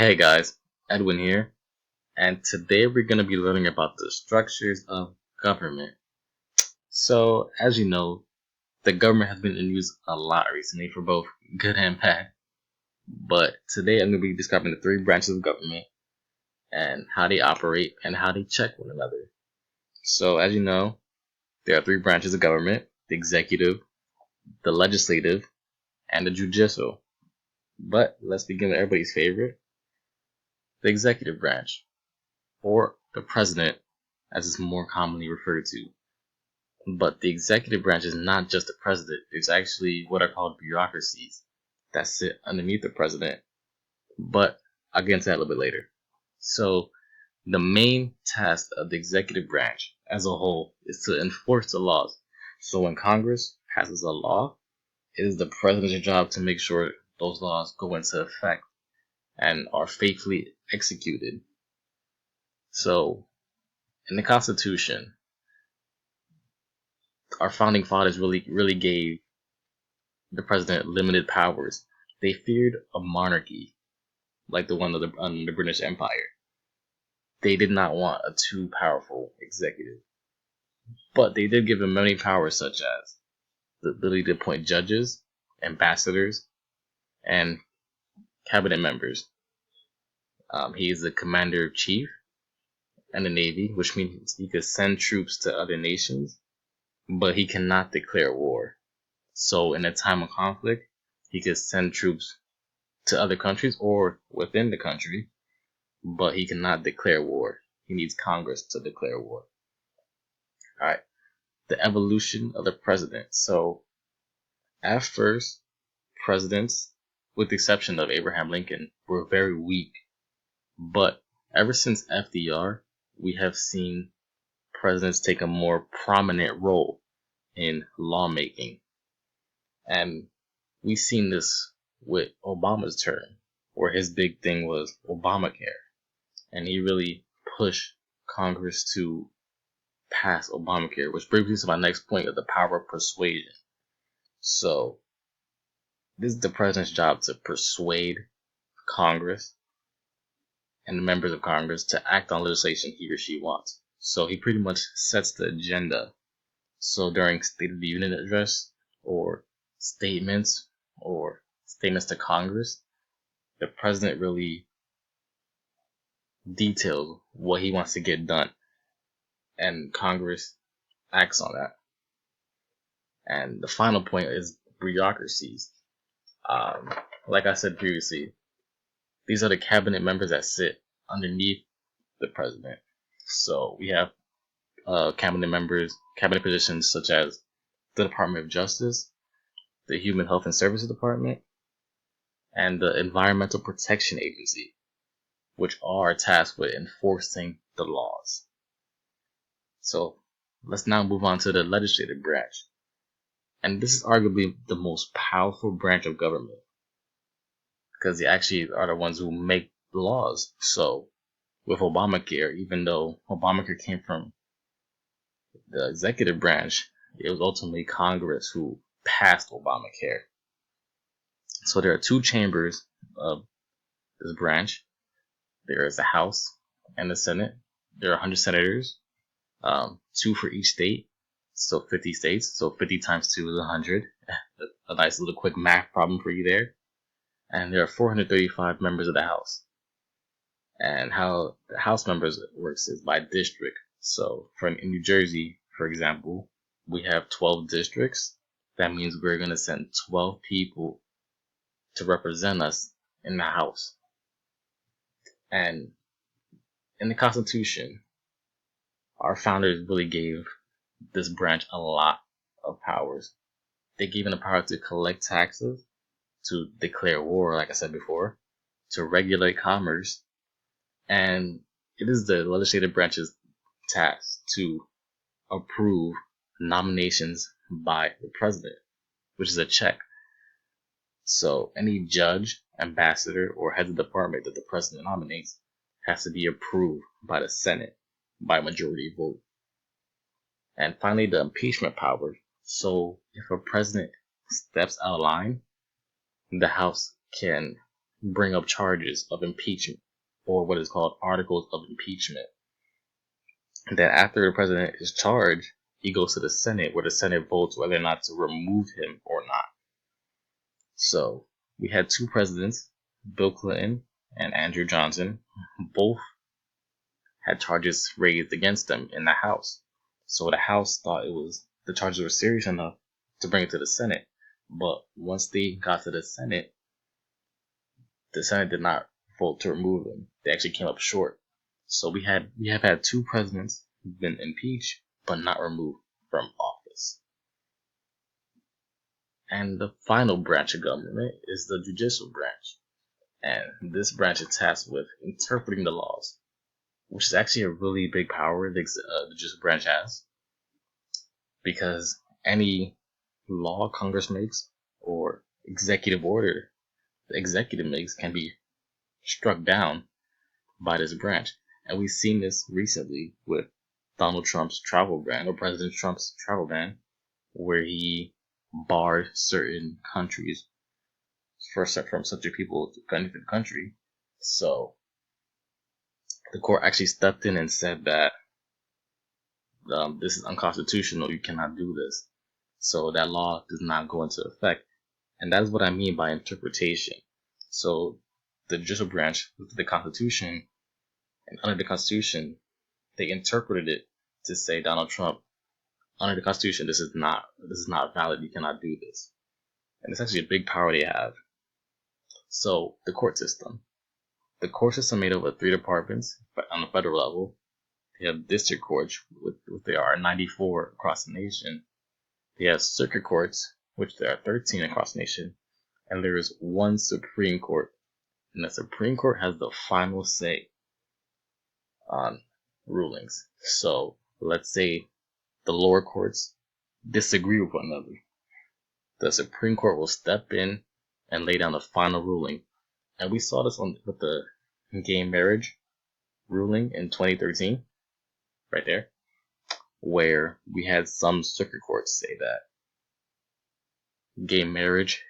Hey guys, Edwin here, and today we're going to be learning about the structures of government. So, as you know, the government has been in use a lot recently for both good and bad. But today I'm going to be describing the three branches of government and how they operate and how they check one another. So, as you know, there are three branches of government: the executive, the legislative, and the judicial. But let's begin with everybody's favorite, the executive branch, or the president, as it's more commonly referred to. But the executive branch is not just the president. There's actually what are called bureaucracies that sit underneath the president. But I'll get into that a little bit later. So the main task of the executive branch as a whole is to enforce the laws. So when Congress passes a law, it is the president's job to make sure those laws go into effect and are faithfully executed. So in the Constitution, our founding fathers really gave the president limited powers. They feared a monarchy like the one of the British Empire. They did not want a too powerful executive, but they did give him many powers, such as the ability to appoint judges, ambassadors, and cabinet members. He is the commander in chief and the navy, which means he could send troops to other nations, but he cannot declare war. So, in a time of conflict, he could send troops to other countries or within the country, but he cannot declare war. He needs Congress to declare war. All right. The evolution of the president. So, at first, presidents, with the exception of Abraham Lincoln, were very weak. But ever since FDR, we have seen presidents take a more prominent role in lawmaking. And we've seen this with Obama's term, where his big thing was Obamacare. And he really pushed Congress to pass Obamacare, which brings me to my next point of the power of persuasion. So, this is the president's job to persuade Congress and the members of Congress to act on legislation he or she wants. So, he pretty much sets the agenda. So, during State of the Union address or statements to Congress, the president really details what he wants to get done, and Congress acts on that. And the final point is bureaucracies. Like I said previously, these are the cabinet members that sit underneath the president. So we have cabinet positions such as the Department of Justice, the Human Health and Services Department, and the Environmental Protection Agency, which are tasked with enforcing the laws. So let's now move on to the legislative branch. And this is arguably the most powerful branch of government, because they actually are the ones who make the laws. So with Obamacare, even though Obamacare came from the executive branch, it was ultimately Congress who passed Obamacare. So there are two chambers of this branch. There is the House and the Senate. There are 100 senators, two for each state, so 50 states. So 50 times 2 is 100. A nice little quick math problem for you there. And there are 435 members of the House. And how the House members works is by district. So in New Jersey, for example, we have 12 districts. That means we're going to send 12 people to represent us in the House. And in the Constitution, our founders really gave this branch a lot of powers. They gave them the power to collect taxes, to declare war, like I said before, to regulate commerce, and it is the legislative branch's task to approve nominations by the president, which is a check. So any judge, ambassador, or head of department that the president nominates has to be approved by the Senate by majority vote. And finally, the impeachment power. So if a president steps out of line, the House can bring up charges of impeachment, or what is called articles of impeachment. That after the president is charged, he goes to the Senate, where the Senate votes whether or not to remove him or not. So we had two presidents, Bill Clinton and Andrew Johnson. Both had charges raised against them in the House. So the House thought the charges were serious enough to bring it to the Senate. But once they got to the Senate did not vote to remove them. They actually came up short. So we have had two presidents who've been impeached but not removed from office. And the final branch of government is the judicial branch. And this branch is tasked with interpreting the laws, which is actually a really big power the judicial branch has. Because any law Congress makes or executive order the executive makes can be struck down by this branch. And we've seen this recently with Donald Trump's travel ban, or President Trump's travel ban, where he barred certain countries from such people to enter the country. So the court actually stepped in and said that this is unconstitutional. You cannot do this. So that law does not go into effect. And that is what I mean by interpretation. So the judicial branch looked at the Constitution, and under the Constitution, they interpreted it to say, Donald Trump, under the Constitution, this is not valid. You cannot do this. And it's actually a big power they have. So the court system. The court system made up of 3 departments on the federal level. They have district courts, which there are 94 across the nation. They have circuit courts, which there are 13 across the nation. And there is one Supreme Court. And the Supreme Court has the final say on rulings. So let's say the lower courts disagree with one another. The Supreme Court will step in and lay down the final ruling. And we saw this with the gay marriage ruling in 2013, right there, where we had some circuit courts say that gay marriage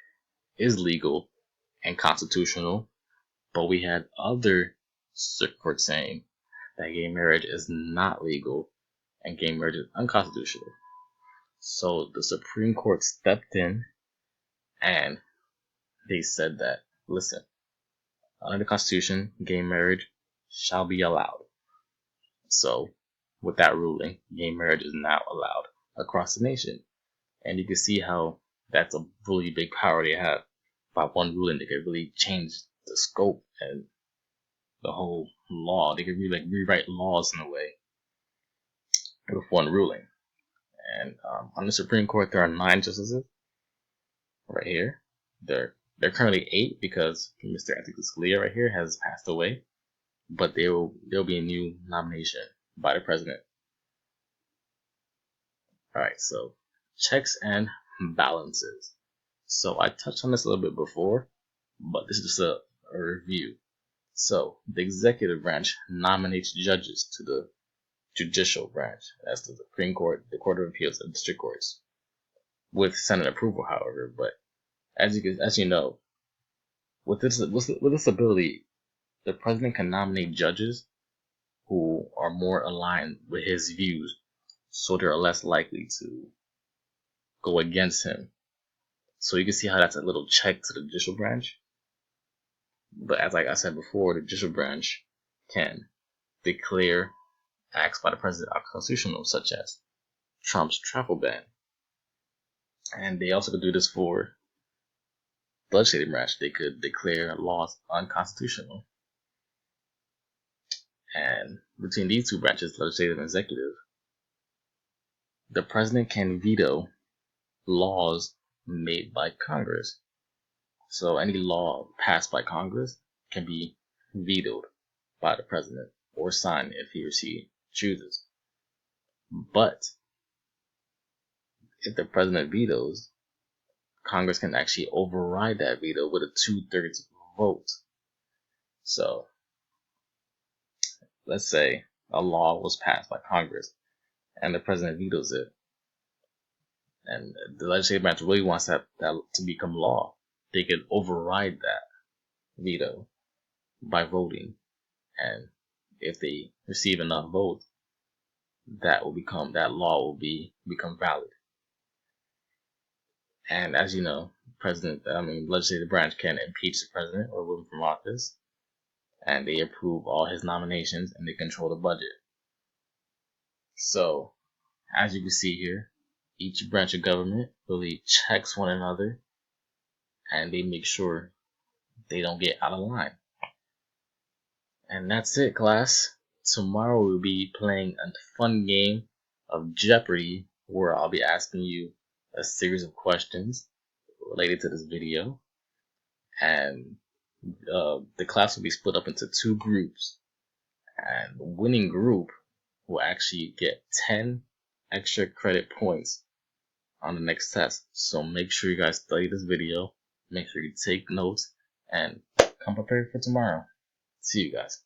is legal and constitutional, but we had other circuit courts saying that gay marriage is not legal and gay marriage is unconstitutional. So the Supreme Court stepped in and they said that, listen, under the Constitution, gay marriage shall be allowed. So with that ruling, gay marriage is now allowed across the nation. And you can see how that's a really big power they have. By one ruling, they could really change the scope and the whole law. They could really rewrite laws in a way with one ruling. And on the Supreme Court, there are 9 justices right here. They're currently 8 because Mr. Anthony Scalia right here has passed away, but there'll be a new nomination by the president. All right, so checks and balances. So I touched on this a little bit before, but this is just a review. So the executive branch nominates judges to the judicial branch, as the Supreme Court, the Court of Appeals, and district courts, with Senate approval, however. But as you know, with this ability, the president can nominate judges who are more aligned with his views, so they're less likely to go against him. So you can see how that's a little check to the judicial branch. But as like I said before, the judicial branch can declare acts by the president unconstitutional, such as Trump's travel ban. And they also could do this for the legislative branch. They could declare laws unconstitutional. And between these two branches, legislative and executive, the president can veto laws made by Congress. So any law passed by Congress can be vetoed by the president or signed if he or she chooses. But if the president vetoes, Congress can actually override that veto with a 2/3 vote. So let's say a law was passed by Congress and the president vetoes it, and the legislative branch really wants that to become law. They could override that veto by voting, and if they receive enough votes, that law will become valid. And as you know, legislative branch can impeach the president or remove him from office, and they approve all his nominations and they control the budget. So, as you can see here, each branch of government really checks one another, and they make sure they don't get out of line. And that's it, class. Tomorrow we'll be playing a fun game of Jeopardy, where I'll be asking you a series of questions related to this video, and the class will be split up into 2 groups, and the winning group will actually get 10 extra credit points on the next test. So make sure you guys study this video, make sure you take notes, and come prepared for tomorrow. See you guys.